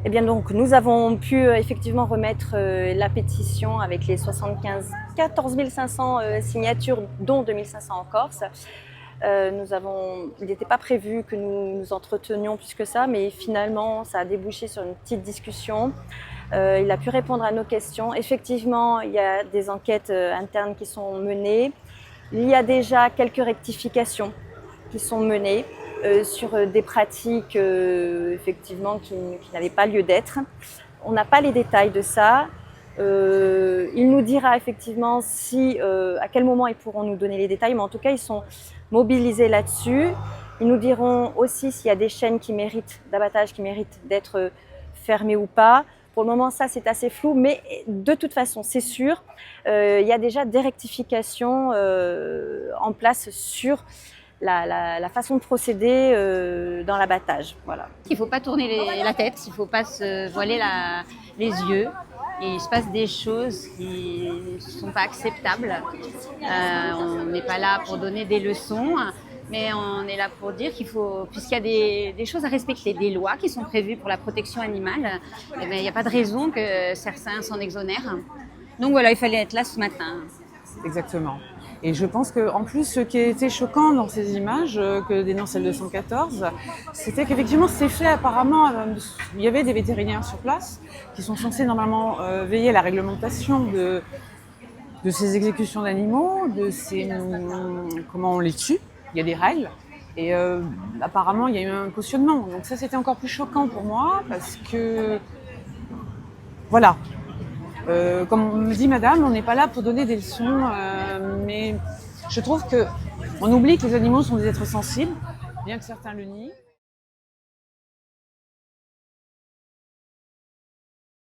Eh bien donc nous avons pu effectivement remettre la pétition avec les 14 500 signatures, dont 2500 en Corse. Il n'était pas prévu que nous nous entretenions plus que ça, mais finalement ça a débouché sur une petite discussion. Il a pu répondre à nos questions. Effectivement, il y a des enquêtes internes qui sont menées. Il y a déjà quelques rectifications qui sont menées sur des pratiques effectivement qui n'avaient pas lieu d'être. On n'a pas les détails de ça. Il nous dira effectivement à quel moment ils pourront nous donner les détails, mais en tout cas ils sont mobilisés là-dessus. Ils nous diront aussi s'il y a des chaînes d'abattage qui méritent d'être fermées ou pas. Pour le moment, ça c'est assez flou, mais de toute façon, c'est sûr, il y a déjà des rectifications en place sur la façon de procéder dans l'abattage. Voilà. Il ne faut pas tourner la tête, il ne faut pas se voiler les yeux. Il se passe des choses qui ne sont pas acceptables. On n'est pas là pour donner des leçons, mais on est là pour dire qu'il faut, puisqu'il y a des choses à respecter, des lois qui sont prévues pour la protection animale, eh bien, il n'y a pas de raison que certains s'en exonèrent. Donc voilà, il fallait être là ce matin. Exactement. Et je pense qu'en plus, ce qui était choquant dans ces images que dénonce le 214, c'était qu'effectivement, c'est fait apparemment, il y avait des vétérinaires sur place qui sont censés normalement veiller à la réglementation de ces exécutions d'animaux, comment on les tue. Il y a des règles. Et apparemment, il y a eu un cautionnement. Donc ça, c'était encore plus choquant pour moi parce que, voilà. Comme me dit madame, on n'est pas là pour donner des leçons, mais je trouve qu'on oublie que les animaux sont des êtres sensibles, bien que certains le nient.